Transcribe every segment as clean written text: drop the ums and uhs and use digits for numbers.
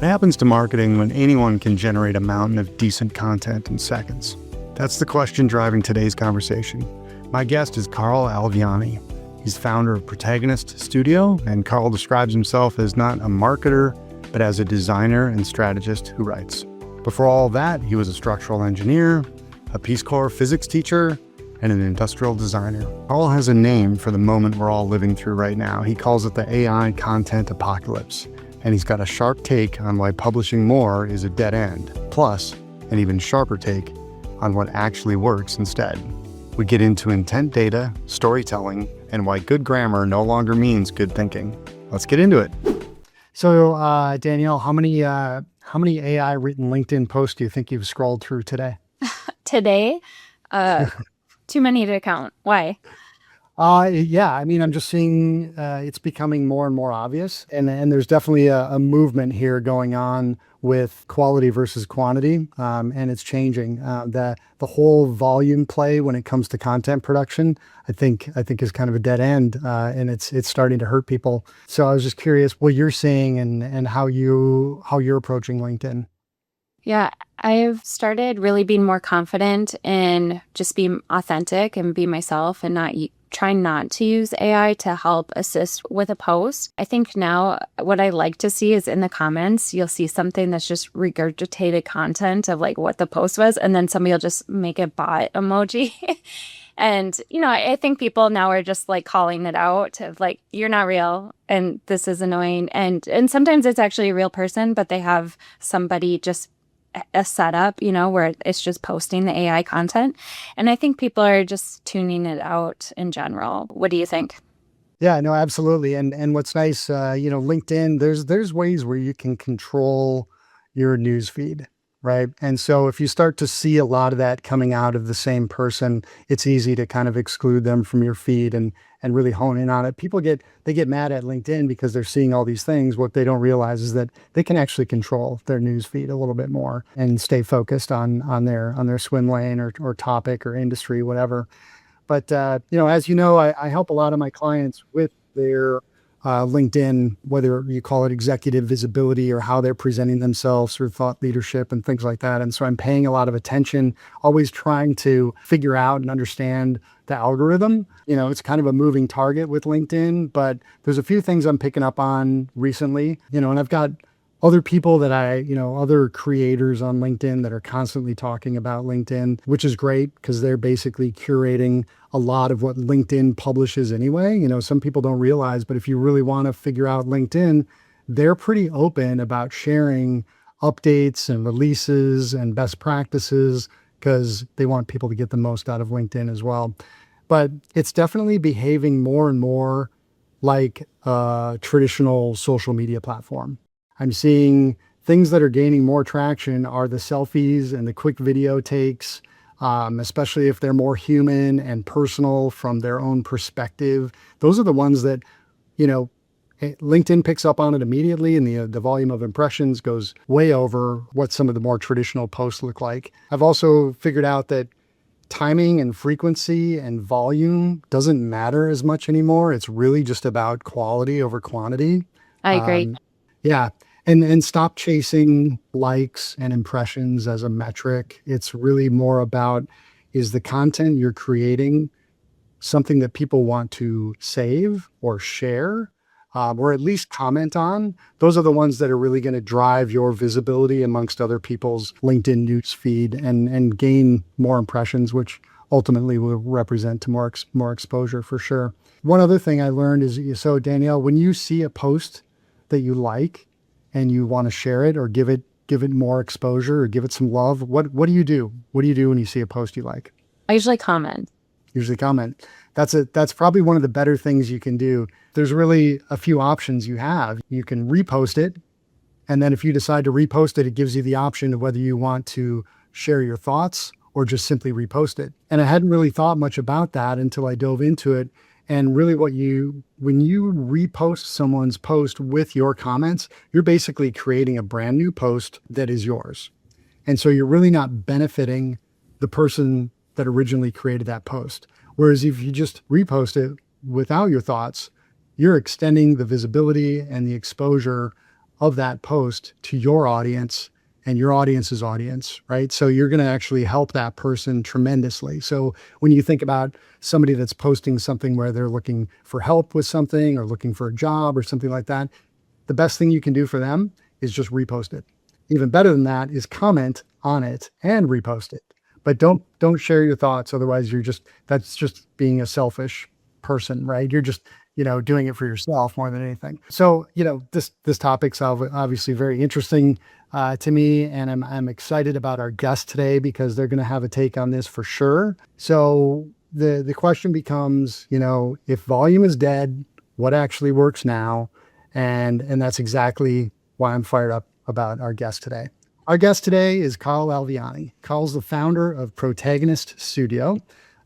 happens to marketing when anyone can generate a mountain of decent content in seconds? That's the question driving today's conversation. My guest is Carl Alviani. He's founder of Protagonist Studio, and Carl describes himself as not a marketer, but as a designer and strategist who writes. Before all that, he was a structural engineer, a Peace Corps physics teacher, and an industrial designer. Carl has a name for the moment we're all living through right now. He calls it the AI content apocalypse. And he's got a sharp take on why publishing more is a dead end, plus an even sharper take on what actually works instead. We get into intent data, storytelling, and why good grammar no longer means good thinking. Let's get into it. So, Danielle, how many AI written LinkedIn posts do you think you've scrolled through today? Today? Too many to count. Why? Yeah, I mean, I'm just seeing it's becoming more and more obvious. And there's definitely a movement here going on with quality versus quantity. And it's changing. The whole volume play when it comes to content production, I think is kind of a dead end. And it's starting to hurt people. So I was just curious what you're seeing and how you're approaching LinkedIn. Yeah, I've started really being more confident in just being authentic and be myself and trying not to use AI to help assist with a post. I think now what I like to see is in the comments, you'll see something that's just regurgitated content of like what the post was, and then somebody will just make a bot emoji. And, I think people now are just like calling it out of like, you're not real and this is annoying. And sometimes it's actually a real person, but they have somebody just a setup, where it's just posting the AI content. And I think people are just tuning it out in general. What do you think? Yeah, no, absolutely. And what's nice, LinkedIn, there's ways where you can control your news feed, right? And so if you start to see a lot of that coming out of the same person, it's easy to kind of exclude them from your feed and really hone in on it. People get mad at LinkedIn because they're seeing all these things. What they don't realize is that they can actually control their news feed a little bit more and stay focused on their swim lane or topic or industry, whatever. But as you know, I help a lot of my clients with their LinkedIn, whether you call it executive visibility or how they're presenting themselves through thought leadership and things like that. And so I'm paying a lot of attention, always trying to figure out and understand the algorithm. It's kind of a moving target with LinkedIn, but there's a few things I'm picking up on recently, and I've got other people that other creators on LinkedIn that are constantly talking about LinkedIn, which is great because they're basically curating a lot of what LinkedIn publishes anyway. Some people don't realize, but if you really want to figure out LinkedIn, they're pretty open about sharing updates and releases and best practices because they want people to get the most out of LinkedIn as well. But it's definitely behaving more and more like a traditional social media platform. I'm seeing things that are gaining more traction are the selfies and the quick video takes, especially if they're more human and personal from their own perspective. Those are the ones that, LinkedIn picks up on it immediately, and the volume of impressions goes way over what some of the more traditional posts look like. I've also figured out that timing and frequency and volume doesn't matter as much anymore. It's really just about quality over quantity. I agree. Yeah. And stop chasing likes and impressions as a metric. It's really more about, is the content you're creating something that people want to save or share, or at least comment on? Those are the ones that are really going to drive your visibility amongst other people's LinkedIn news feed and gain more impressions, which ultimately will represent to more exposure for sure. One other thing I learned is, so Danielle, when you see a post that you like and you want to share it or give it more exposure or give it some love, what do you do? What do you do when you see a post you like? I usually comment. That's probably one of the better things you can do. There's really a few options you have. You can repost it. And then if you decide to repost it, it gives you the option of whether you want to share your thoughts or just simply repost it. And I hadn't really thought much about that until I dove into it. And really when you repost someone's post with your comments, you're basically creating a brand new post that is yours. And so you're really not benefiting the person that originally created that post. Whereas if you just repost it without your thoughts, you're extending the visibility and the exposure of that post to your audience and your audience's audience, right? So you're going to actually help that person tremendously. So when you think about somebody that's posting something where they're looking for help with something or looking for a job or something like that, the best thing you can do for them is just repost it. Even better than that is comment on it and repost it. But don't share your thoughts. Otherwise, that's just being a selfish person, right? You're just, doing it for yourself more than anything. So, this topic's obviously very interesting to me, and I'm excited about our guest today because they're going to have a take on this for sure. So the question becomes, if volume is dead, what actually works now? And that's exactly why I'm fired up about our guest today. Our guest today is Carl Alviani. Carl's the founder of Protagonist Studio.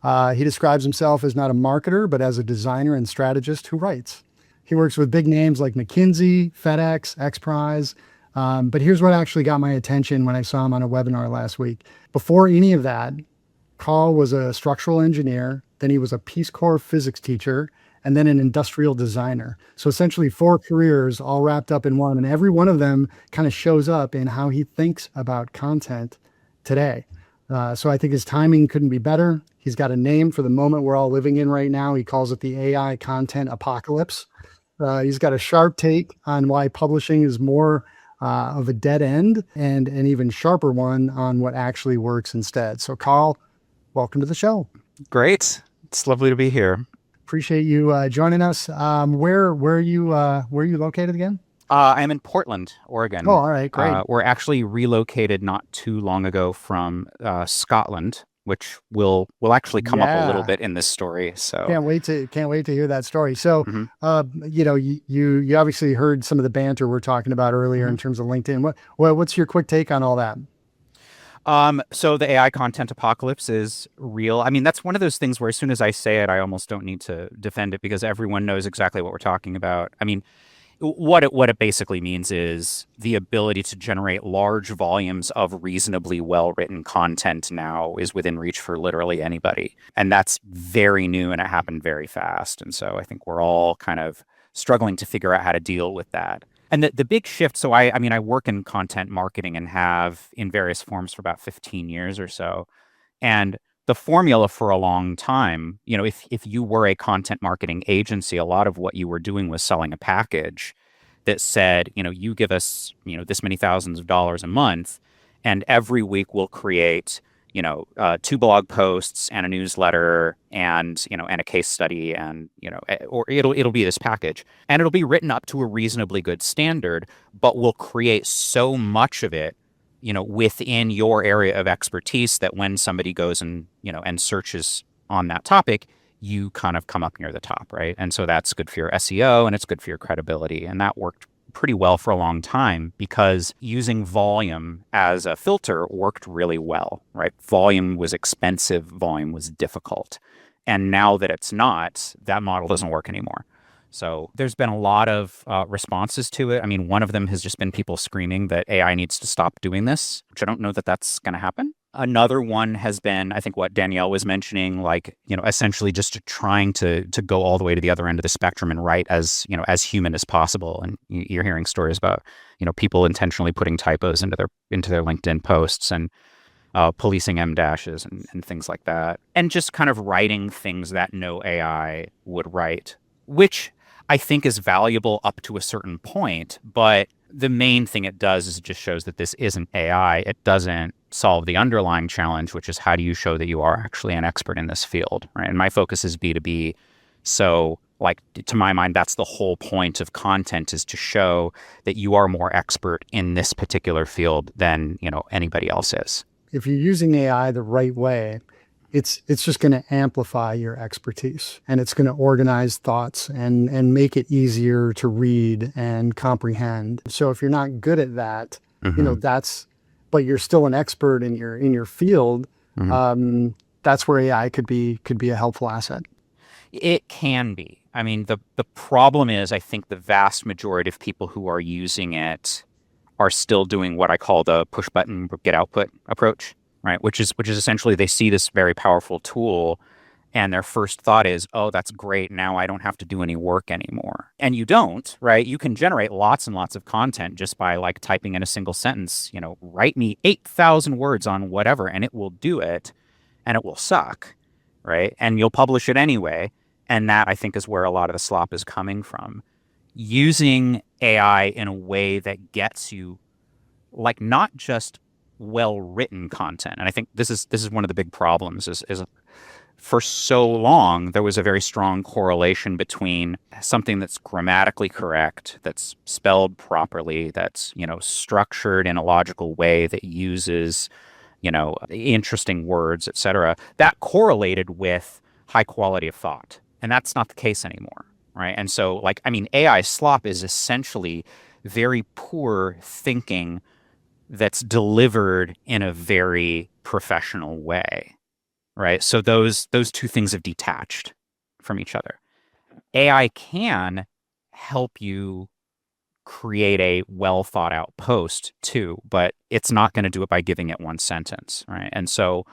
He describes himself as not a marketer, but as a designer and strategist who writes. He works with big names like McKinsey, FedEx, XPRIZE. But here's what actually got my attention when I saw him on a webinar last week. Before any of that, Carl was a structural engineer. Then he was a Peace Corps physics teacher, and then an industrial designer. So essentially 4 careers all wrapped up in one. And every one of them kind of shows up in how he thinks about content today. So I think his timing couldn't be better. He's got a name for the moment we're all living in right now. He calls it the AI content apocalypse. He's got a sharp take on why publishing is more of a dead end, and an even sharper one on what actually works instead. So Carl, welcome to the show. Great. It's lovely to be here. Appreciate you joining us. Where are you located again? I'm in Portland, Oregon. Oh, all right, great. We're actually relocated not too long ago from Scotland, which will actually come up a little bit in this story. So can't wait to hear that story. So, you obviously heard some of the banter we're talking about earlier in terms of LinkedIn. What's your quick take on all that? So the AI content apocalypse is real. I mean, that's one of those things where as soon as I say it, I almost don't need to defend it because everyone knows exactly what we're talking about. I mean, what it basically means is the ability to generate large volumes of reasonably well-written content now is within reach for literally anybody. And that's very new and it happened very fast. And so I think we're all kind of struggling to figure out how to deal with that. And the big shift, so I work in content marketing and have in various forms for about 15 years or so. And the formula for a long time, if you were a content marketing agency, a lot of what you were doing was selling a package that said, you give us, this many thousands of dollars a month, and every week we'll create, 2 blog posts and a newsletter and a case study and, or it'll be this package and it'll be written up to a reasonably good standard, but we'll create so much of it within your area of expertise that when somebody goes and, and searches on that topic, you kind of come up near the top, right? And so that's good for your SEO and it's good for your credibility. And that worked pretty well for a long time because using volume as a filter worked really well, right? Volume was expensive, volume was difficult. And now that it's not, that model doesn't work anymore. So there's been a lot of responses to it. I mean, one of them has just been people screaming that AI needs to stop doing this, which I don't know that that's going to happen. Another one has been, I think, what Danielle was mentioning, essentially just trying to go all the way to the other end of the spectrum and write as human as possible. And you're hearing stories about, people intentionally putting typos into their LinkedIn posts and policing M dashes and things like that. And just kind of writing things that no AI would write, which I think is valuable up to a certain point. But the main thing it does is it just shows that this isn't AI. It doesn't solve the underlying challenge, which is how do you show that you are actually an expert in this field, right? And my focus is B2B. So to my mind, that's the whole point of content, is to show that you are more expert in this particular field than, anybody else is. If you're using AI the right way, it's just going to amplify your expertise, and it's going to organize thoughts and make it easier to read and comprehend. So if you're not good at that, but you're still an expert in your field, that's where AI could be a helpful asset. It can be. I mean, the problem is, I think the vast majority of people who are using it are still doing what I call the push button get output approach, right? Which is essentially they see this very powerful tool And their first thought is, oh, that's great. Now I don't have to do any work anymore. And you don't, right? You can generate lots and lots of content just by like typing in a single sentence, write me 8,000 words on whatever, and it will do it, and it will suck, right? And you'll publish it anyway. And that, I think, is where a lot of the slop is coming from. Using AI in a way that gets you like not just well-written content. And I think this is one of the big problems is for so long, there was a very strong correlation between something that's grammatically correct, that's spelled properly, that's, structured in a logical way, that uses, interesting words, et cetera. That correlated with high quality of thought. And that's not the case anymore, right? And so, AI slop is essentially very poor thinking that's delivered in a very professional way. Right. So those two things have detached from each other. AI can help you create a well thought out post too, but it's not going to do it by giving it one sentence. Right. And so,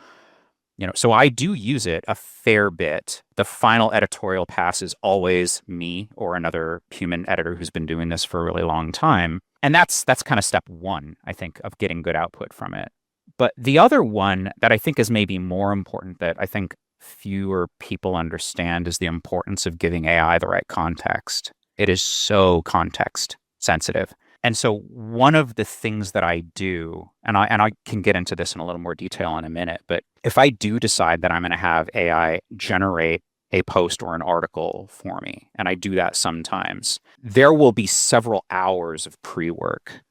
so I do use it a fair bit. The final editorial pass is always me or another human editor who's been doing this for a really long time. And that's kind of step one, I think, of getting good output from it. But the other one that I think is maybe more important that I think fewer people understand is the importance of giving AI the right context. It is so context sensitive. And so one of the things that I do, and I can get into this in a little more detail in a minute, but if I do decide that I'm going to have AI generate a post or an article for me, and I do that sometimes, there will be several hours of pre-work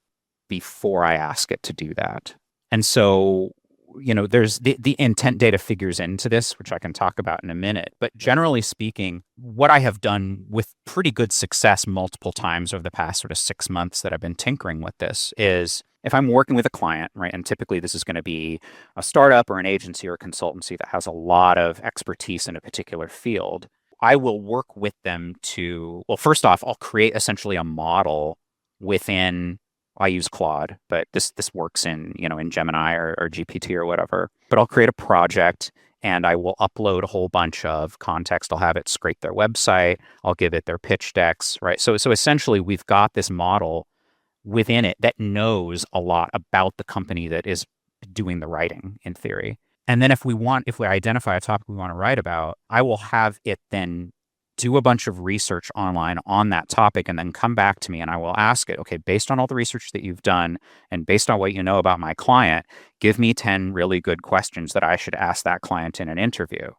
before I ask it to do that. And so, there's the intent data figures into this, which I can talk about in a minute. But generally speaking, what I have done with pretty good success multiple times over the past sort of 6 months that I've been tinkering with this is if I'm working with a client, right, and typically this is going to be a startup or an agency or a consultancy that has a lot of expertise in a particular field, I will work with them to, well, first off, I'll create essentially a model within, I use Claude, but this works in, in Gemini or GPT or whatever. But I'll create a project and I will upload a whole bunch of context. I'll have it scrape their website. I'll give it their pitch decks, right? So essentially we've got this model within it that knows a lot about the company that is doing the writing in theory. And then if we identify a topic we want to write about, I will have it then do a bunch of research online on that topic and then come back to me and I will ask it, okay, based on all the research that you've done and based on what you know about my client, give me 10 really good questions that I should ask that client in an interview.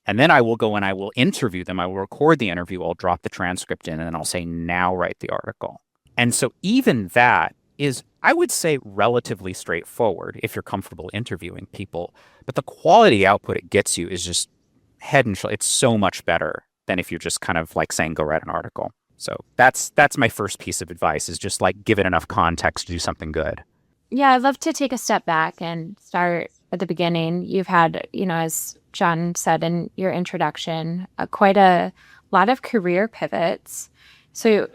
And then I will go and I will interview them. I will record the interview. I'll drop the transcript in and then I'll say, now write the article. And so even that is, I would say, relatively straightforward if you're comfortable interviewing people. But the quality output it gets you is just head and shoulders. It's so much better than if you're just kind of like saying, go write an article. So that's my first piece of advice is just like give it enough context to do something good. Yeah, I'd love to take a step back and start at the beginning. You've had, as John said in your introduction, quite a lot of career pivots. So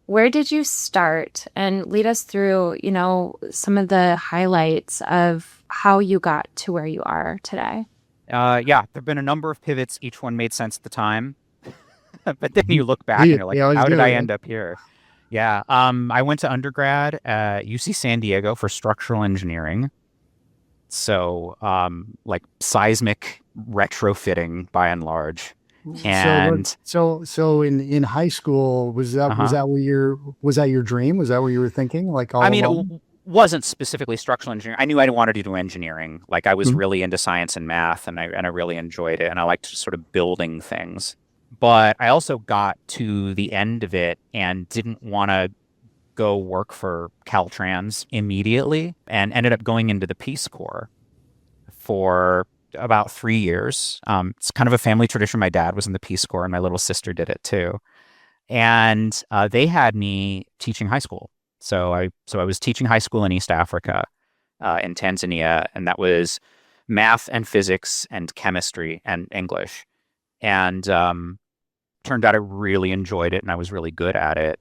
where did you start? And lead us through, some of the highlights of how you got to where you are today. Yeah, there have been a number of pivots. Each one made sense at the time. But then you look back and you're like, how did I end up here? Yeah. I went to undergrad at UC San Diego for structural engineering. So like seismic retrofitting by and large. And so in high school, was that your dream? Was that what you were thinking? Like all along? It wasn't specifically structural engineering. I knew I wanted to do engineering. Like I was really into science and math and I really enjoyed it. And I liked sort of building things. But I also got to the end of it and didn't want to go work for Caltrans immediately and ended up going into the Peace Corps for about 3 years. It's kind of a family tradition. My dad was in the Peace Corps and my little sister did it too. And they had me teaching high school. So I was teaching high school in East Africa, in Tanzania, and that was math and physics and chemistry and English. And turned out I really enjoyed it and I was really good at it.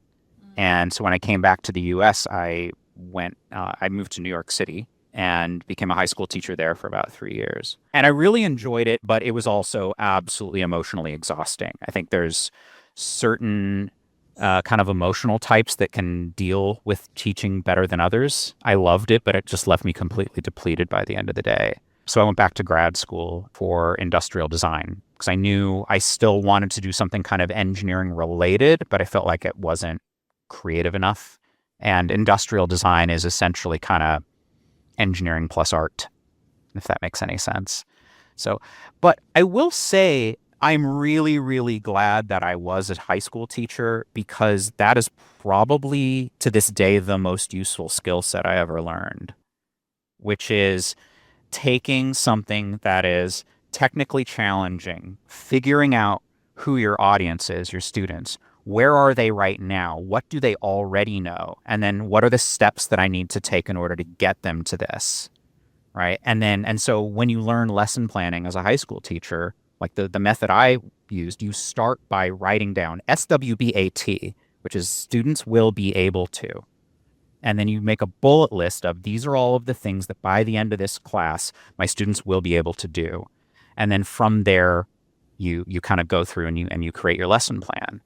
And so when I came back to the US, I moved to New York City and became a high school teacher there for about 3 years. And I really enjoyed it, but it was also absolutely emotionally exhausting. I think there's certain kind of emotional types that can deal with teaching better than others. I loved it, but it just left me completely depleted by the end of the day. So I went back to grad school for industrial design because I knew I still wanted to do something kind of engineering related, but I felt like it wasn't creative enough. And industrial design is essentially kind of engineering plus art, if that makes any sense. So, but I will say I'm really, really glad that I was a high school teacher because that is probably to this day the most useful skill set I ever learned, which is taking something that is technically challenging, figuring out who your audience is, your students, where are they right now? What do they already know? And then what are the steps that I need to take in order to get them to this, right? And so when you learn lesson planning as a high school teacher, like the method I used, you start by writing down SWBAT, which is students will be able to. And then you make a bullet list of these are all of the things that by the end of this class, my students will be able to do. And then from there, you kind of go through and you create your lesson plan.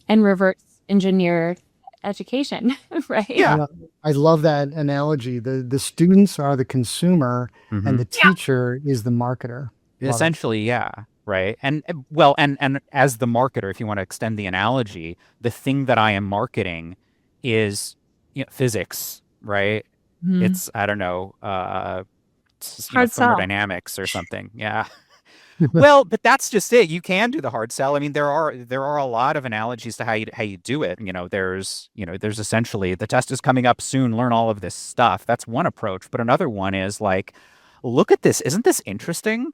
And reverse engineer education, right? Yeah. I love that analogy. The students are the consumer Mm-hmm. and the teacher is the marketer. Love it. Essentially, yeah. Right. And well, and as the marketer, if you want to extend the analogy, the thing that I am marketing is physics, right? Mhm. It's, I don't know, Hard sell. thermodynamics or something. Yeah. Well, but that's just it. You can do the hard sell. I mean, there are a lot of analogies to how you do it. There's essentially the test is coming up soon, learn all of this stuff. That's one approach. But another one is like, look at this. Isn't this interesting?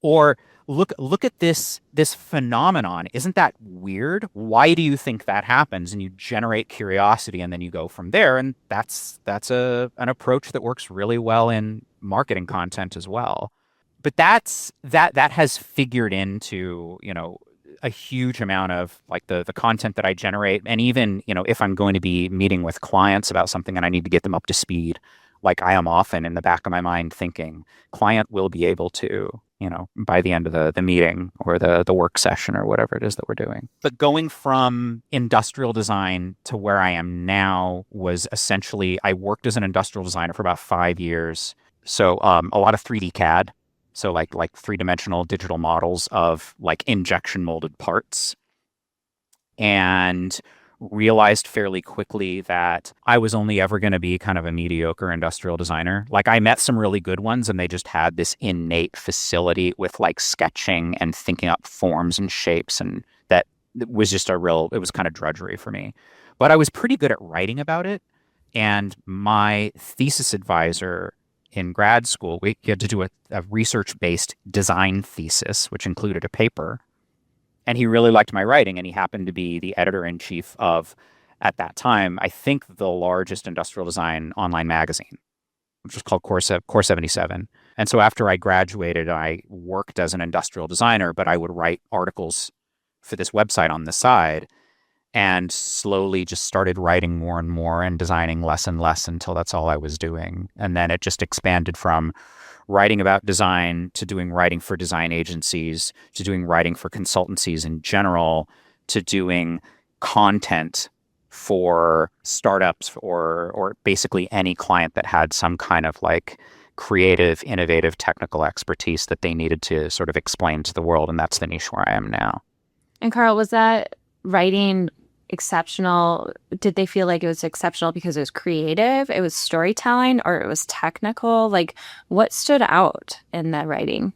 Or look at this phenomenon. Isn't that weird? Why do you think that happens? And you generate curiosity and then you go from there. And that's an approach that works really well in marketing content as well. But that has figured into, a huge amount of like the content that I generate. And even, if I'm going to be meeting with clients about something and I need to get them up to speed, like I am often in the back of my mind thinking client will be able to, by the end of the meeting or the work session or whatever it is that we're doing. But going from industrial design to where I am now was essentially, I worked as an industrial designer for about 5 years. So a lot of 3D CAD. So like three-dimensional digital models of like injection molded parts. And realized fairly quickly that I was only ever going to be kind of a mediocre industrial designer. Like I met some really good ones and they just had this innate facility with like sketching and thinking up forms and shapes. And that was just it was kind of drudgery for me. But I was pretty good at writing about it. And my thesis advisor in grad school, we had to do a research-based design thesis, which included a paper. And he really liked my writing, and he happened to be the editor-in-chief of, at that time, I think the largest industrial design online magazine, which was called Core 77. And so after I graduated, I worked as an industrial designer, but I would write articles for this website on the side and slowly just started writing more and more and designing less and less until that's all I was doing. And then it just expanded from writing about design to doing writing for design agencies to doing writing for consultancies in general to doing content for startups or basically any client that had some kind of like creative, innovative, technical expertise that they needed to sort of explain to the world. And that's the niche where I am now. And Carl, was that writing exceptional? Did they feel like it was exceptional because it was creative, it was storytelling, or it was technical? Like what stood out in that writing?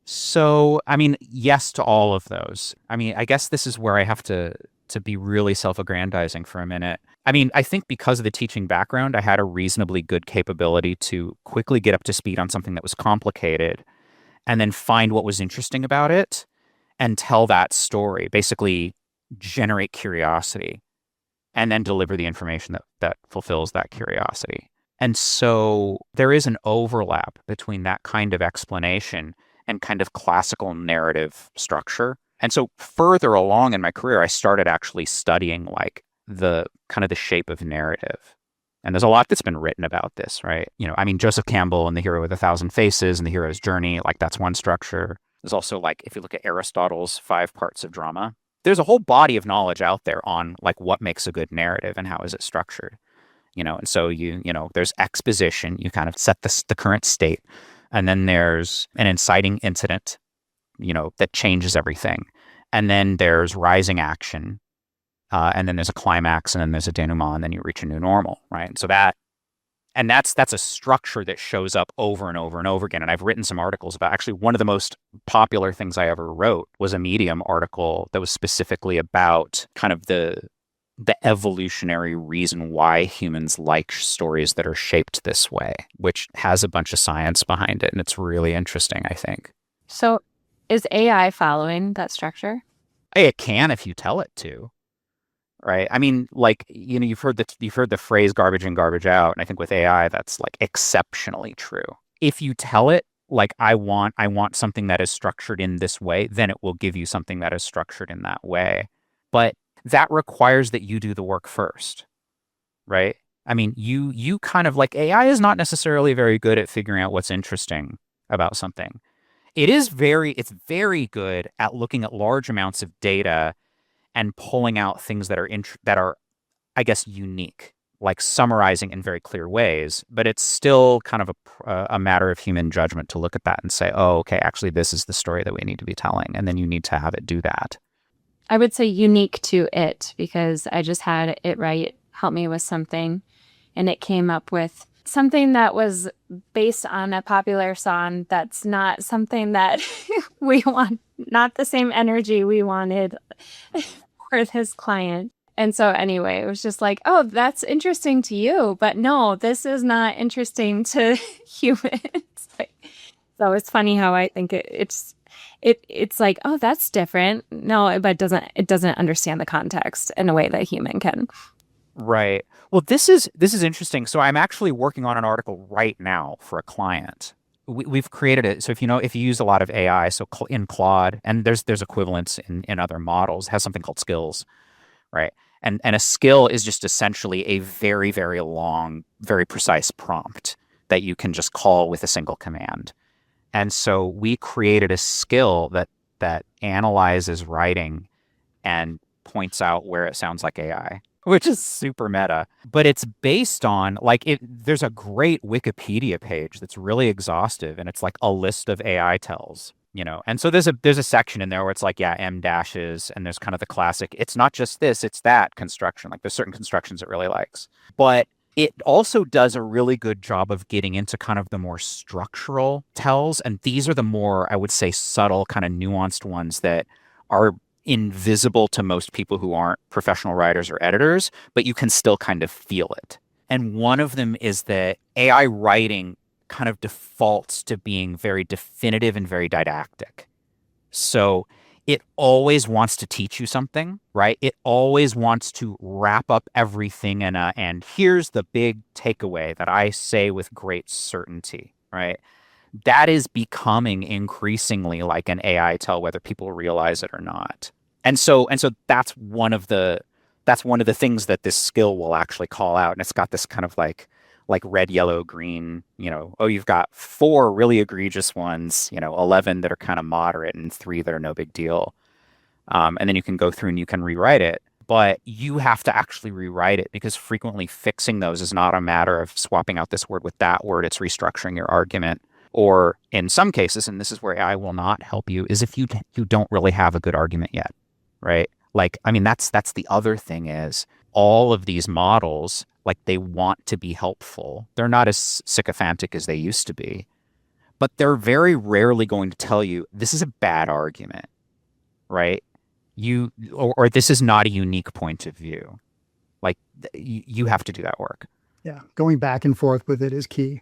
So, I mean, yes to all of those. I mean, I guess this is where I have to be really self-aggrandizing for a minute. I mean, I think because of the teaching background, I had a reasonably good capability to quickly get up to speed on something that was complicated and then find what was interesting about it and tell that story, basically generate curiosity and then deliver the information that fulfills that curiosity. And so there is an overlap between that kind of explanation and kind of classical narrative structure. And so further along in my career, I started actually studying like the kind of the shape of narrative. And there's a lot that's been written about this, right? I mean, Joseph Campbell and The Hero with a Thousand Faces and The Hero's Journey, like that's one structure. There's also like, if you look at Aristotle's 5 parts of drama, there's a whole body of knowledge out there on like what makes a good narrative and how is it structured, and so there's exposition, you kind of set the current state, and then there's an inciting incident, that changes everything. And then there's rising action, and then there's a climax, and then there's a denouement, and then you reach a new normal, right? So that's a structure that shows up over and over and over again. And I've written some articles about, actually one of the most popular things I ever wrote was a Medium article that was specifically about kind of the evolutionary reason why humans like stories that are shaped this way, which has a bunch of science behind it. And it's really interesting, I think. So is AI following that structure? It can if you tell it to. Right. I mean, like, you've heard the phrase garbage in, garbage out. And I think with AI, that's like exceptionally true. If you tell it, like, I want something that is structured in this way, then it will give you something that is structured in that way. But that requires that you do the work first. Right. I mean, you kind of like, AI is not necessarily very good at figuring out what's interesting about something. It's very good at looking at large amounts of data and pulling out things that are, I guess, unique, like summarizing in very clear ways. But it's still kind of a matter of human judgment to look at that and say, oh, okay, actually, this is the story that we need to be telling. And then you need to have it do that. I would say unique to it, because I just had it help me with something, and it came up with something that was based on a popular song that's not something that we want, not the same energy we wanted for this client. And so anyway, it was just like, oh, that's interesting to you, but no, this is not interesting to humans. So it's funny how I think it's like, oh, that's different. No, but it doesn't understand the context in a way that a human can. Right. Well, this is interesting. So I'm actually working on an article right now for a client. We've created it. So if you use a lot of AI, so in Claude, and there's equivalents in other models, has something called skills, right? And a skill is just essentially a very, very long, very precise prompt that you can just call with a single command. And so we created a skill that analyzes writing and points out where it sounds like AI, which is super meta. But it's based on, like, there's a great Wikipedia page that's really exhaustive, and it's like a list of AI tells, And so there's a section in there where it's like, yeah, M dashes, and there's kind of the classic, it's not just this, it's that construction. Like, there's certain constructions it really likes. But it also does a really good job of getting into kind of the more structural tells. And these are the more, I would say, subtle, kind of nuanced ones that are invisible to most people who aren't professional writers or editors, but you can still kind of feel it. And one of them is that AI writing kind of defaults to being very definitive and very didactic. So it always wants to teach you something, right? It always wants to wrap up everything and here's the big takeaway that I say with great certainty, right? That is becoming increasingly like an AI tell, whether people realize it or not. And so that's one of the things that this skill will actually call out. And it's got this kind of like red, yellow, green, oh, you've got 4 really egregious ones, 11 that are kind of moderate and 3 that are no big deal. And then you can go through and you can rewrite it. But you have to actually rewrite it, because frequently fixing those is not a matter of swapping out this word with that word. It's restructuring your argument. Or in some cases, and this is where AI will not help you, is if you don't really have a good argument yet, right? Like, I mean, that's the other thing is all of these models, like, they want to be helpful. They're not as sycophantic as they used to be, but they're very rarely going to tell you this is a bad argument, right? Or this is not a unique point of view. Like, you have to do that work. Yeah, going back and forth with it is key.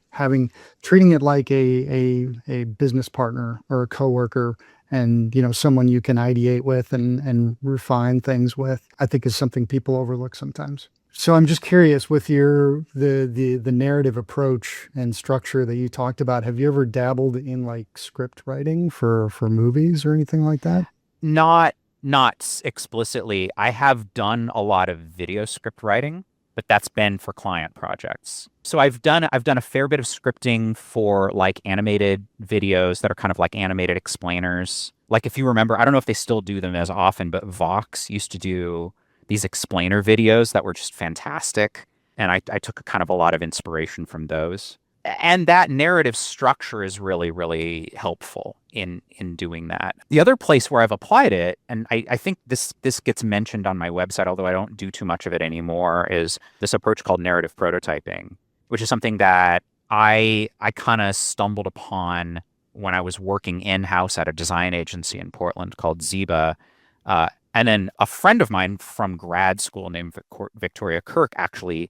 Treating it like a business partner or a coworker, and someone you can ideate with and refine things with, I think is something people overlook sometimes. So I'm just curious, with the narrative approach and structure that you talked about, have you ever dabbled in like script writing for movies or anything like that? Not explicitly. I have done a lot of video script writing, but that's been for client projects. So I've done a fair bit of scripting for like animated videos that are kind of like animated explainers. Like if you remember, I don't know if they still do them as often, but Vox used to do these explainer videos that were just fantastic. And I took kind of a lot of inspiration from those. And that narrative structure is really, really helpful in doing that. The other place where I've applied it, and I think this gets mentioned on my website, although I don't do too much of it anymore, is this approach called narrative prototyping, which is something that I kind of stumbled upon when I was working in-house at a design agency in Portland called Ziba. And then a friend of mine from grad school named Victoria Kirk actually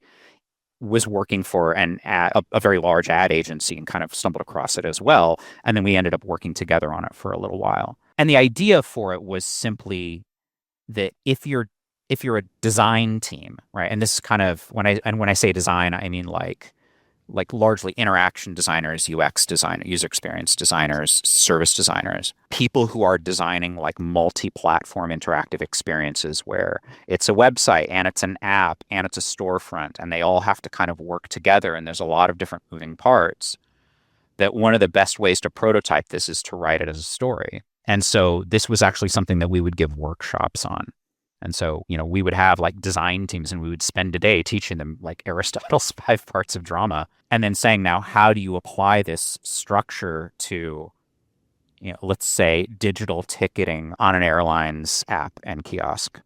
was working for a very large ad agency and kind of stumbled across it as well. And then we ended up working together on it for a little while. And the idea for it was simply that if you're a design team, right? And this is kind of when I say design, I mean like largely interaction designers, UX design, user experience designers, service designers, people who are designing like multi-platform interactive experiences where it's a website and it's an app and it's a storefront and they all have to kind of work together and there's a lot of different moving parts. That one of the best ways to prototype this is to write it as a story. And so this was actually something that we would give workshops on. And so, we would have like design teams and we would spend a day teaching them like Aristotle's 5 parts of drama and then saying, now, how do you apply this structure to, let's say digital ticketing on an airline's app and kiosk?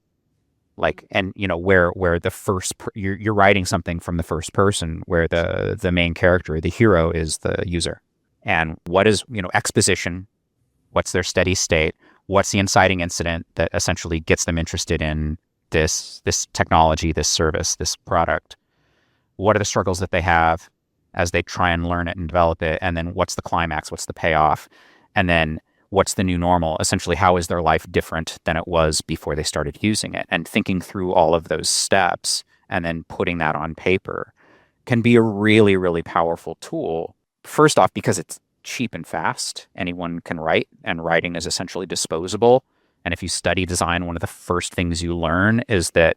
Like, and where the first, you're writing something from the first person where the main character, the hero is the user. And what is, exposition? What's their steady state? What's the inciting incident that essentially gets them interested in this technology, this service, this product? What are the struggles that they have as they try and learn it and develop it? And then what's the climax? What's the payoff? And then what's the new normal? Essentially, how is their life different than it was before they started using it? And thinking through all of those steps and then putting that on paper can be a really, really powerful tool. First off, because it's cheap and fast. Anyone can write, and writing is essentially disposable. And if you study design, one of the first things you learn is that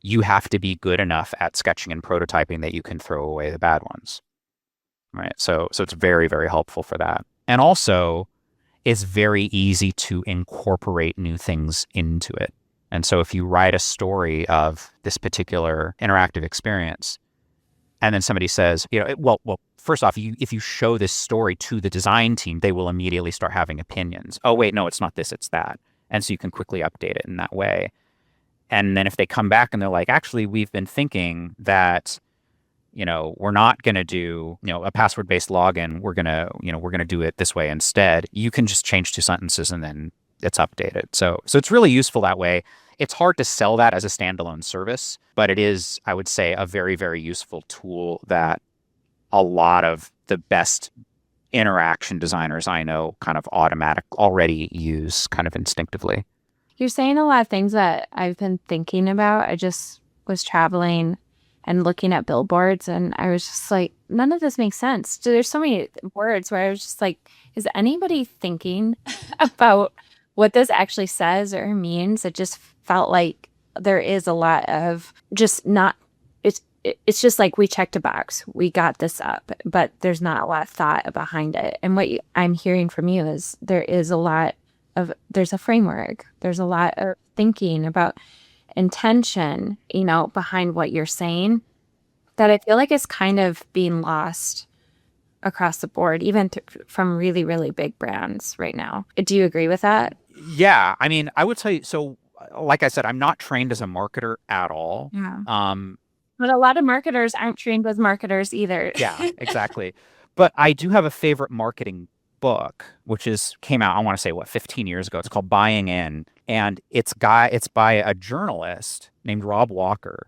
you have to be good enough at sketching and prototyping that you can throw away the bad ones. Right. So it's very, very helpful for that. And also, it's very easy to incorporate new things into it. And so if you write a story of this particular interactive experience, and then somebody says, well, first off, if you show this story to the design team, they will immediately start having opinions. Oh, wait, no, it's not this, it's that. And so you can quickly update it in that way. And then if they come back and they're like, actually, we've been thinking that, we're not going to do, a password-based login. We're going to do it this way instead. You can just change 2 sentences and then it's updated. So it's really useful that way. It's hard to sell that as a standalone service, but it is, I would say, a very, very useful tool that a lot of the best interaction designers I know kind of already use kind of instinctively. You're saying a lot of things that I've been thinking about. I just was traveling and looking at billboards and I was just like, none of this makes sense. There's so many words where I was just like, is anybody thinking about what this actually says or means? It just felt like there is a lot of just not, it's just like we checked a box, we got this up, but there's not a lot of thought behind it. And what I'm hearing from you is there's a framework, there's a lot of thinking about intention, behind what you're saying that I feel like is kind of being lost across the board, even from really, really big brands right now. Do you agree with that? Yeah. I mean, I would tell you, so like I said, I'm not trained as a marketer at all. Yeah. But a lot of marketers aren't trained as marketers either. Yeah, exactly. But I do have a favorite marketing book, which came out, I want to say, 15 years ago. It's called Buying In. And it's by a journalist named Rob Walker,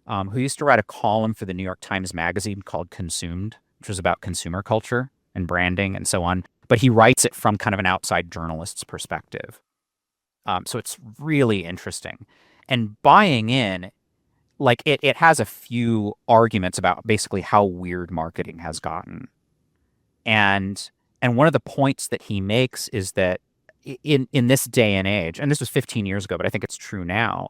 who used to write a column for the New York Times Magazine called Consumed, which was about consumer culture and branding and so on. But he writes it from kind of an outside journalist's perspective. So it's really interesting. And Buying In, like it has a few arguments about basically how weird marketing has gotten. And one of the points that he makes is that in this day and age, and this was 15 years ago, but I think it's true now,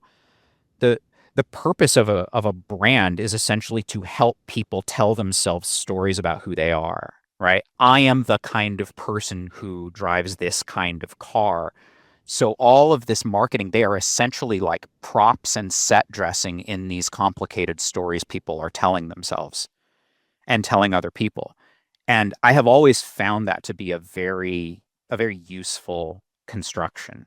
the the purpose of a brand is essentially to help people tell themselves stories about who they are, right? I am the kind of person who drives this kind of car. So all of this marketing, they are essentially like props and set dressing in these complicated stories people are telling themselves and telling other people. And I have always found that to be a very useful construction.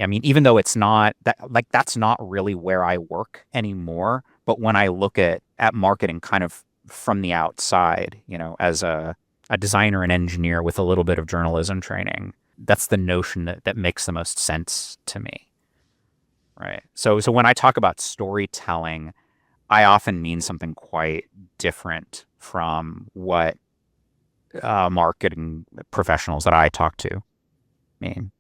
I mean, even though it's not that, like, that's not really where I work anymore. But when I look at marketing kind of from the outside, as a designer and engineer with a little bit of journalism training, that's the notion that makes the most sense to me. Right. So when I talk about storytelling, I often mean something quite different from what marketing professionals that I talk to mean.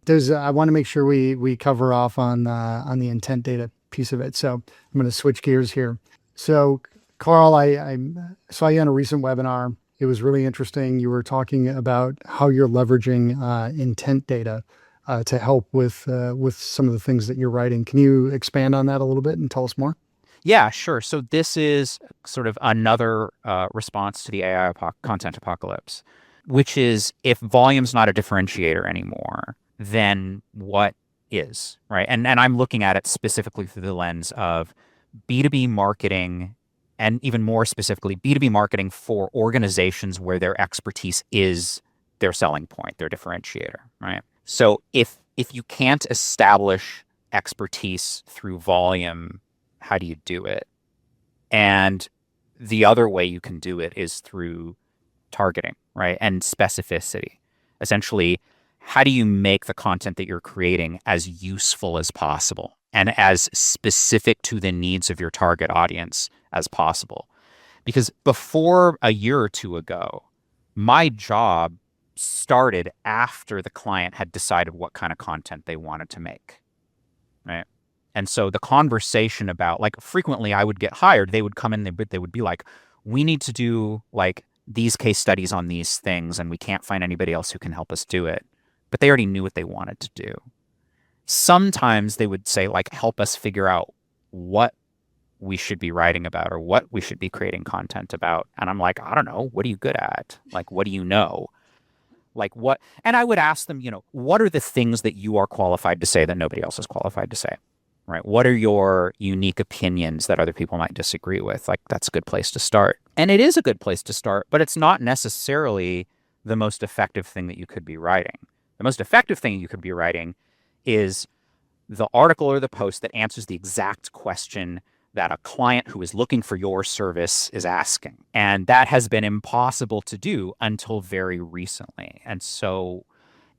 I want to make sure we cover off on the intent data piece of it. So I'm going to switch gears here. So Carl, I saw you on a recent webinar. It was really interesting. You were talking about how you're leveraging intent data to help with some of the things that you're writing. Can you expand on that a little bit and tell us more? Yeah, sure. So this is sort of another response to the AI content apocalypse, which is, if volume's not a differentiator anymore, then what is, right? And I'm looking at it specifically through the lens of B2B marketing, and even more specifically, B2B marketing for organizations where their expertise is their selling point, their differentiator, right? So if you can't establish expertise through volume, how do you do it? And the other way you can do it is through targeting, right? And specificity. Essentially, how do you make the content that you're creating as useful as possible and as specific to the needs of your target audience as possible? Because before a year or two ago, my job started after the client had decided what kind of content they wanted to make, right? And so the conversation about, like, frequently I would get hired, they would come in, they would be like, we need to do like these case studies on these things, and we can't find anybody else who can help us do it. But they already knew what they wanted to do. Sometimes they would say, like, help us figure out what we should be writing about or what we should be creating content about. And I'm like, I don't know. What are you good at? Like, what do you know? Like, what? And I would ask them, what are the things that you are qualified to say that nobody else is qualified to say? Right? What are your unique opinions that other people might disagree with? Like, that's a good place to start. And it is a good place to start, but it's not necessarily the most effective thing that you could be writing. The most effective thing you could be writing is the article or the post that answers the exact question that a client who is looking for your service is asking. And that has been impossible to do until very recently. And so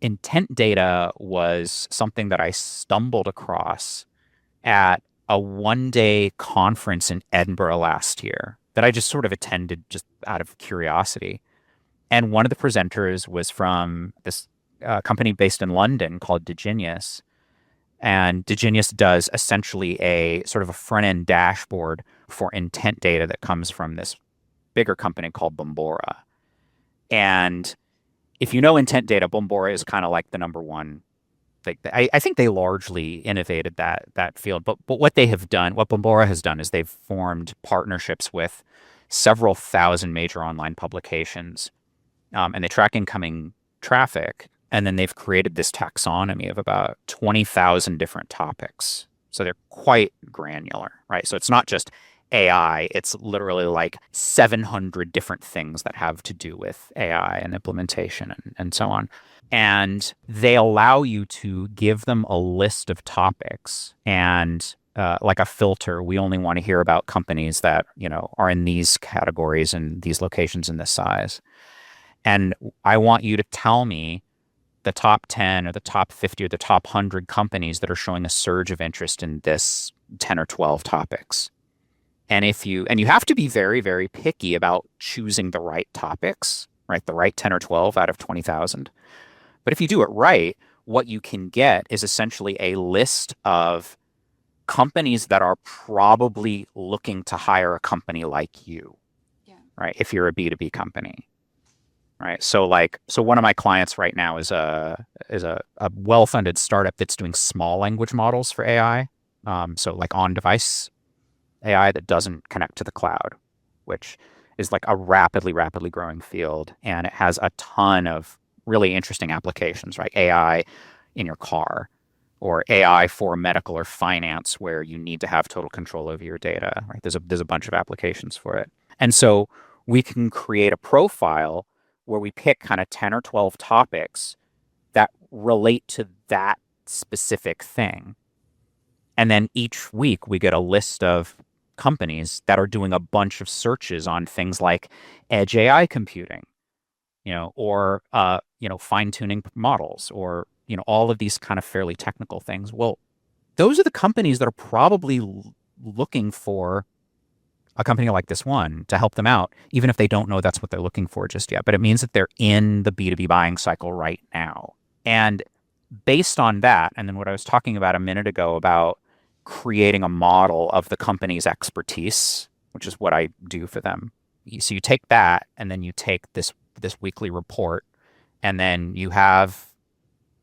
intent data was something that I stumbled across at a one-day conference in Edinburgh last year that I just sort of attended just out of curiosity. And one of the presenters was from this company based in London called diagnose. And diagnose does essentially a sort of a front-end dashboard for intent data that comes from this bigger company called Bombora. And if you know intent data, Bombora is kind of like the number one. I think they largely innovated that field. But what they have done, what Bombora has done, is they've formed partnerships with several thousand major online publications, and they track incoming traffic. And then they've created this taxonomy of about 20,000 different topics. So they're quite granular, right? So it's not just AI, it's literally like 700 different things that have to do with AI and implementation and so on. And they allow you to give them a list of topics and like a filter. We only want to hear about companies that, are in these categories and these locations and this size. And I want you to tell me the top 10 or the top 50 or the top 100 companies that are showing a surge of interest in this 10 or 12 topics. And you have to be very, very picky about choosing the right topics, right? The right 10 or 12 out of 20,000. But if you do it right, what you can get is essentially a list of companies that are probably looking to hire a company like you, right? If you're a B2B company. Right. So one of my clients right now is a well-funded startup that's doing small language models for AI. So like on-device AI that doesn't connect to the cloud, which is like a rapidly, rapidly growing field. And it has a ton of really interesting applications, right? AI in your car, or AI for medical or finance where you need to have total control over your data, right? There's a bunch of applications for it. And so we can create a profile where we pick kind of 10 or 12 topics that relate to that specific thing. And then each week we get a list of companies that are doing a bunch of searches on things like edge AI computing, or fine tuning models, or all of these kind of fairly technical things. Well, those are the companies that are probably looking for a company like this one to help them out, even if they don't know that's what they're looking for just yet. But it means that they're in the B2B buying cycle right now. And based on that, and then what I was talking about a minute ago about creating a model of the company's expertise, which is what I do for them. So you take that, and then you take this weekly report, and then you have,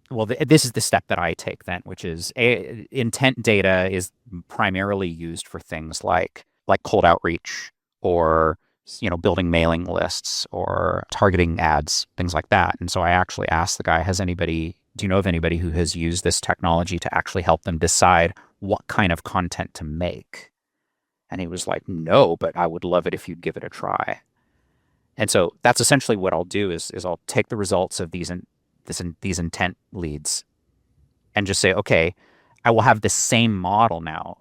well, this is the step that I take then, which is intent data is primarily used for things like cold outreach, or building mailing lists, or targeting ads, things like that. And so I actually asked the guy, do you know of anybody who has used this technology to actually help them decide what kind of content to make? And he was like, no, but I would love it if you'd give it a try. And so that's essentially what I'll do is I'll take the results of these intent leads and just say, okay, I will have the same model now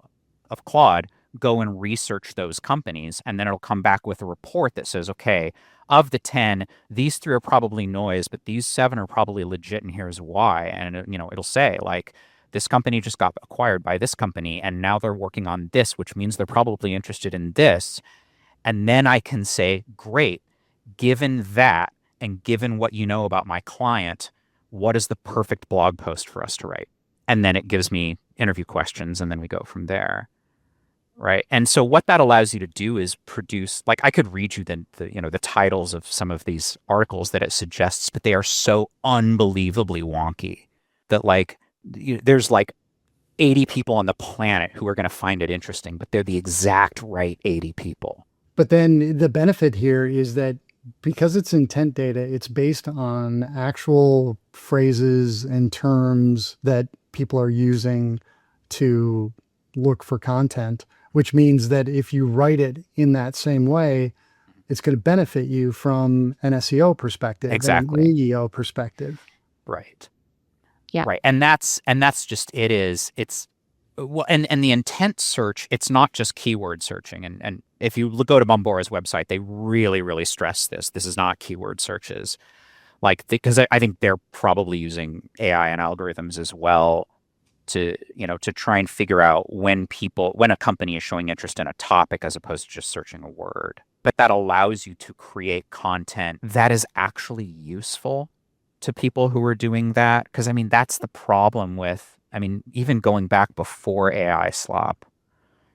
of Claude go and research those companies, and then it'll come back with a report that says, okay, of the 10, these 3 are probably noise, but these 7 are probably legit, and here's why. And it'll say, like, this company just got acquired by this company, and now they're working on this, which means they're probably interested in this. And then I can say, great, given that, and given what you know about my client, what is the perfect blog post for us to write? And then it gives me interview questions, and then we go from there. Right. And so what that allows you to do is produce, like, I could read you the titles of some of these articles that it suggests, but they are so unbelievably wonky that, like, there's like 80 people on the planet who are going to find it interesting, but they're the exact right 80 people. But then the benefit here is that because it's intent data, it's based on actual phrases and terms that people are using to look for content, which means that if you write it in that same way, it's going to benefit you from an SEO perspective, Exactly. an AEO perspective. Right. Yeah. Right. And that's just, well, and the intent search, it's not just keyword searching. And if you go to Bombora's website, they really, really stress this. This is not keyword searches. Like, because I think they're probably using AI and algorithms as well to try and figure out when a company is showing interest in a topic as opposed to just searching a word. But that allows you to create content that is actually useful to people who are doing that. Because, I mean, that's the problem with, even going back before AI slop,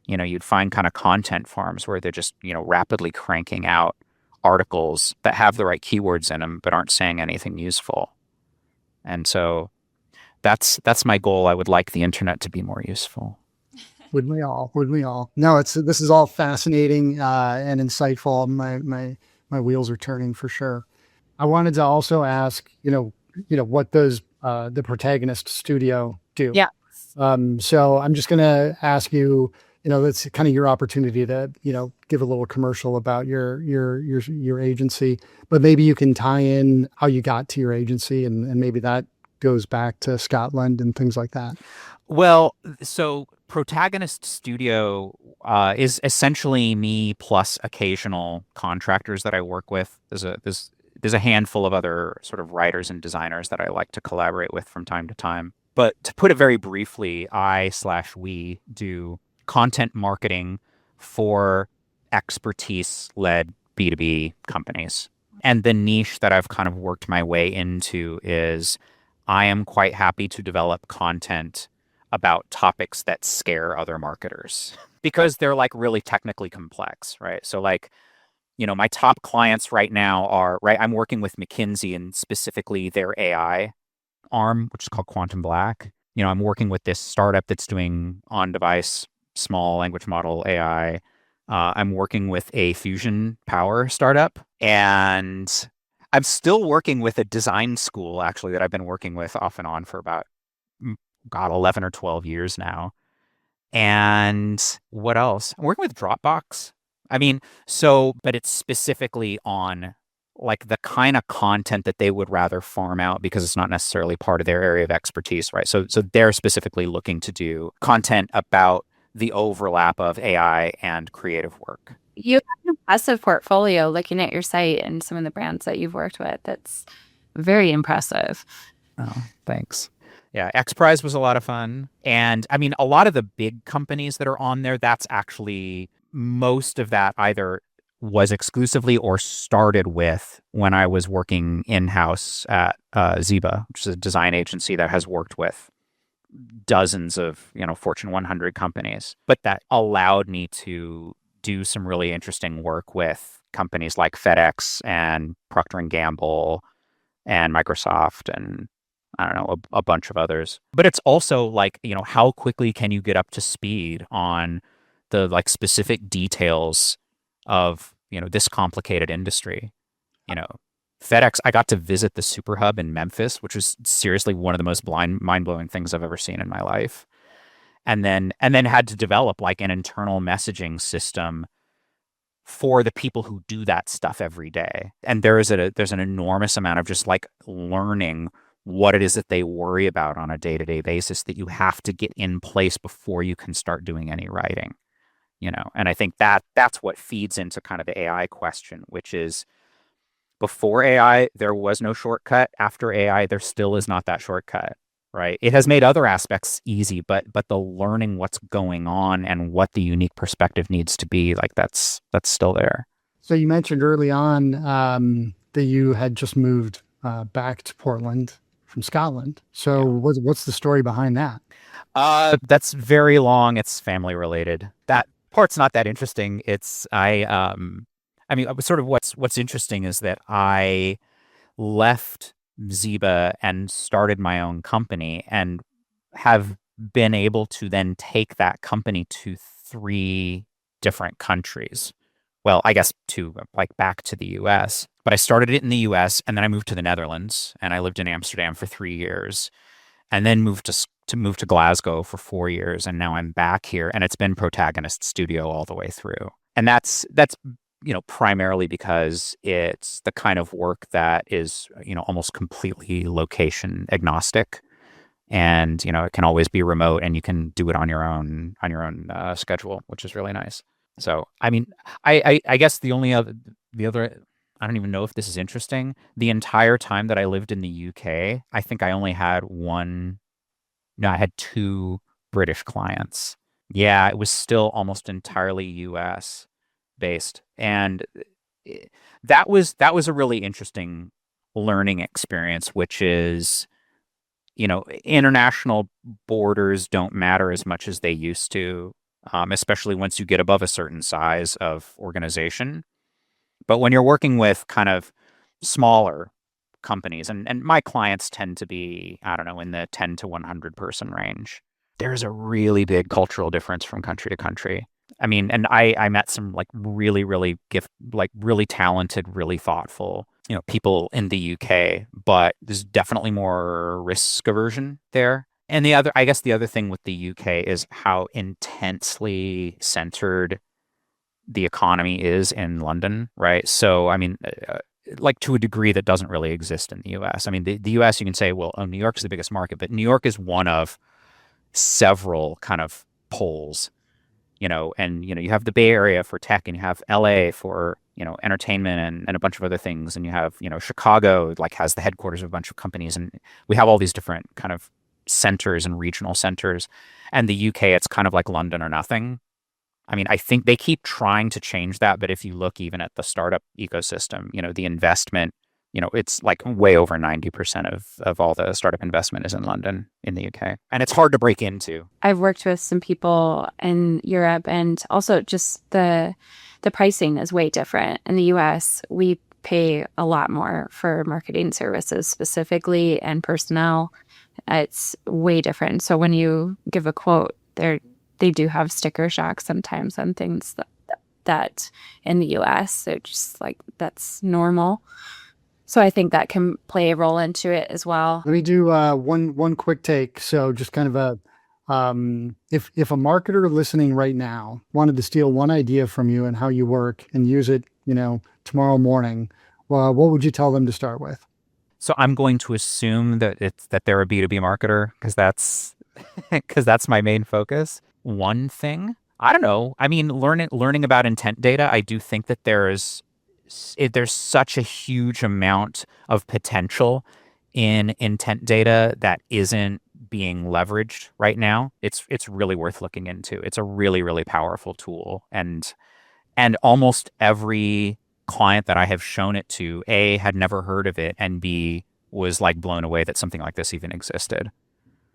you'd find kind of content farms where they're just, rapidly cranking out articles that have the right keywords in them, but aren't saying anything useful. And so that's my goal. I would like the internet to be more useful. Would we all? No, this is all fascinating and insightful. My wheels are turning for sure. I wanted to also ask, what does the Protagonist Studio do? Yeah. So I'm just going to ask you, it's kind of your opportunity to, give a little commercial about your agency, but maybe you can tie in how you got to your agency, and maybe that goes back to Scotland and things like that. Well, so Protagonist Studio is essentially me plus occasional contractors that I work with. There's a handful of other sort of writers and designers that I like to collaborate with from time to time. But to put it very briefly, we do content marketing for expertise-led B2B companies. And the niche that I've kind of worked my way into is I am quite happy to develop content about topics that scare other marketers because they're like really technically complex, right? So like, my top clients right now are, right, I'm working with McKinsey and specifically their AI arm, which is called Quantum Black. I'm working with this startup that's doing on-device small language model AI. I'm working with a fusion power startup, and I'm still working with a design school, actually, that I've been working with off and on for about, God, 11 or 12 years now. And what else? I'm working with Dropbox. I mean, but it's specifically on like the kind of content that they would rather farm out because it's not necessarily part of their area of expertise, right? So they're specifically looking to do content about the overlap of AI and creative work. You have an impressive portfolio looking at your site and some of the brands that you've worked with. That's very impressive. Oh, thanks. Yeah, XPRIZE was a lot of fun. And I mean, a lot of the big companies that are on there, that's actually most of that either was exclusively or started with when I was working in-house at Ziba, which is a design agency that has worked with dozens of, Fortune 100 companies. But that allowed me to do some really interesting work with companies like FedEx and Procter and Gamble and Microsoft and I don't know, a bunch of others. But it's also like, how quickly can you get up to speed on the like specific details of, this complicated industry? FedEx, I got to visit the super hub in Memphis, which was seriously one of the most mind-blowing things I've ever seen in my life. And then had to develop like an internal messaging system for the people who do that stuff every day. And there's an enormous amount of just like learning what it is that they worry about on a day-to-day basis that you have to get in place before you can start doing any writing, And I think that's what feeds into kind of the AI question, which is before AI, there was no shortcut. After AI, there still is not that shortcut, right? It has made other aspects easy, but the learning what's going on and what the unique perspective needs to be, like that's still there. So you mentioned early on that you had just moved back to Portland from Scotland. So what's the story behind that? That's very long. It's family related. That part's not that interesting. I mean, sort of what's interesting is that I left Ziba and started my own company and have been able to then take that company to 3 different countries. Well, I guess back to the US, but I started it in the US and then I moved to the Netherlands and I lived in Amsterdam for 3 years and then moved to Glasgow for 4 years. And now I'm back here and it's been Protagonist Studio all the way through. And that's primarily because it's the kind of work that is, almost completely location agnostic. And, it can always be remote and you can do it on your own schedule, which is really nice. So, I mean, I guess the other, I don't even know if this is interesting. The entire time that I lived in the UK, I think I only had I had 2 British clients. Yeah, it was still almost entirely US based. And that was a really interesting learning experience, which is, international borders don't matter as much as they used to, especially once you get above a certain size of organization. But when you're working with kind of smaller companies, and my clients tend to be, I don't know, in the 10 to 100 person range, there's a really big cultural difference from country to country. I mean, and I met some like really, really really talented, really thoughtful, people in the UK, but there's definitely more risk aversion there. And the other thing with the UK is how intensely centered the economy is in London, right? So, I mean, like to a degree that doesn't really exist in the US. I mean, the US, you can say, well, New York's the biggest market, but New York is one of several kind of poles, and, you have the Bay Area for tech and you have LA for, entertainment and a bunch of other things. And you have, Chicago like has the headquarters of a bunch of companies. And we have all these different kind of centers and regional centers. And the UK, it's kind of like London or nothing. I mean, I think they keep trying to change that. But if you look even at the startup ecosystem, the investment, it's like way over 90% of all the startup investment is in London in the UK. And it's hard to break into. I've worked with some people in Europe, and also just the pricing is way different. In the US, we pay a lot more for marketing services specifically and personnel. It's way different. So when you give a quote, they're they do have sticker shock sometimes on things that in the US, so just like that's normal. So I think that can play a role into it as well. Let me do one quick take. So just kind of a if a marketer listening right now wanted to steal one idea from you and how you work and use it, tomorrow morning, well, what would you tell them to start with? So I'm going to assume that they're a B2B marketer because that's my main focus. One thing, I don't know. I mean, learning about intent data, I do think that there's such a huge amount of potential in intent data that isn't being leveraged right now. It's really worth looking into. It's a really, really powerful tool. And almost every client that I have shown it to, A, had never heard of it, and B, was like blown away that something like this even existed.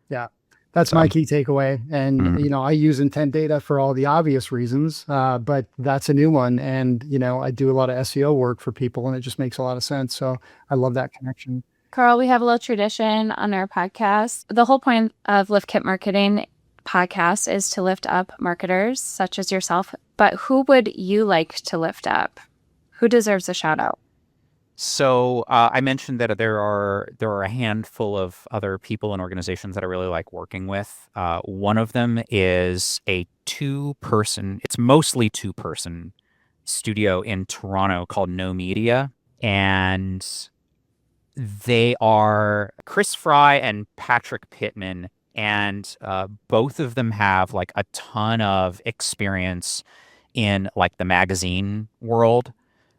Yeah. That's my key takeaway. And, I use intent data for all the obvious reasons, but that's a new one. And, I do a lot of SEO work for people and it just makes a lot of sense. So I love that connection. Carl, we have a little tradition on our podcast. The whole point of LiftKit Marketing podcast is to lift up marketers such as yourself. But who would you like to lift up? Who deserves a shout out? So I mentioned that there are a handful of other people and organizations that I really like working with. One of them is a it's mostly two-person studio in Toronto called No Media. And they are Chris Fry and Patrick Pittman. And both of them have like a ton of experience in like the magazine world.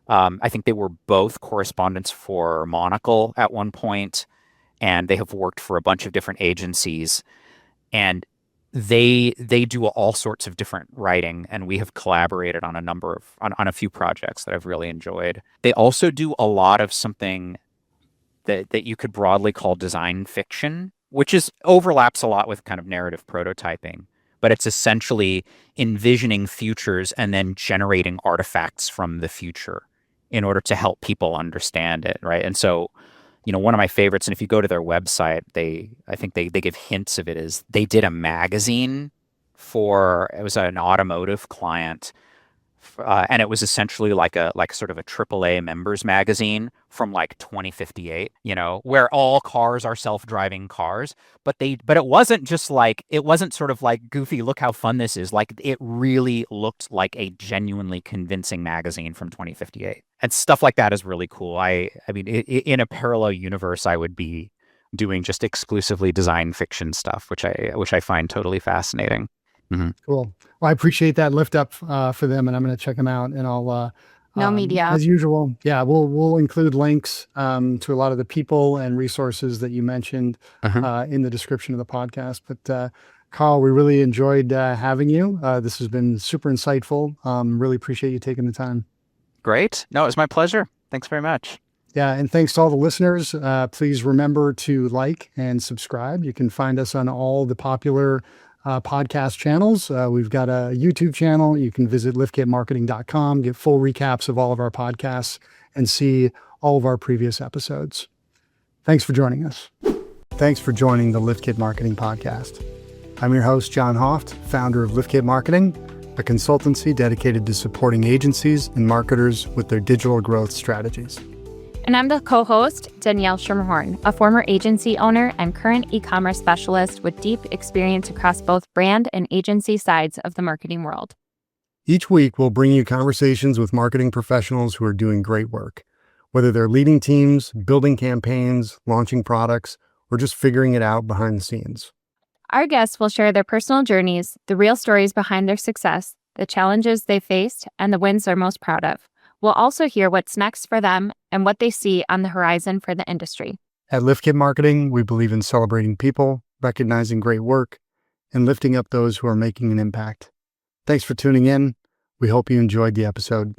I think they were both correspondents for Monocle at one point, and they have worked for a bunch of different agencies. And they do all sorts of different writing, and we have collaborated on a few projects that I've really enjoyed. They also do a lot of something that you could broadly call design fiction, which overlaps a lot with kind of narrative prototyping. But it's essentially envisioning futures and then generating artifacts from the future in order to help people understand it, right? And so, one of my favorites, and if you go to their website, I think they give hints of it, is they did a magazine it was an automotive client, and it was essentially like sort of a AAA members magazine from like 2058, where all cars are self-driving cars. But it wasn't sort of like goofy, look how fun this is. Like it really looked like a genuinely convincing magazine from 2058. And stuff like that is really cool. I mean, in a parallel universe, I would be doing just exclusively design fiction stuff, which I find totally fascinating. Mm-hmm. Cool. Well, I appreciate that lift up for them, and I'm going to check them out. And I'll No Media, as usual. Yeah, we'll include links to a lot of the people and resources that you mentioned in the description of the podcast. But Carl, we really enjoyed having you. This has been super insightful. Really appreciate you taking the time. Great. No, it was my pleasure. Thanks very much. Yeah, and thanks to all the listeners. Please remember to like and subscribe. You can find us on all the popular podcast channels. We've got a YouTube channel. You can visit liftkitmarketing.com, get full recaps of all of our podcasts, and see all of our previous episodes. Thanks for joining us. Thanks for joining the LiftKit Marketing Podcast. I'm your host, John Hoeft, founder of LiftKit Marketing, a consultancy dedicated to supporting agencies and marketers with their digital growth strategies. And I'm the co-host, Danielle Schermerhorn, a former agency owner and current e-commerce specialist with deep experience across both brand and agency sides of the marketing world. Each week, we'll bring you conversations with marketing professionals who are doing great work, whether they're leading teams, building campaigns, launching products, or just figuring it out behind the scenes. Our guests will share their personal journeys, the real stories behind their success, the challenges they faced, and the wins they're most proud of. We'll also hear what's next for them and what they see on the horizon for the industry. At LiftKit Marketing, we believe in celebrating people, recognizing great work, and lifting up those who are making an impact. Thanks for tuning in. We hope you enjoyed the episode.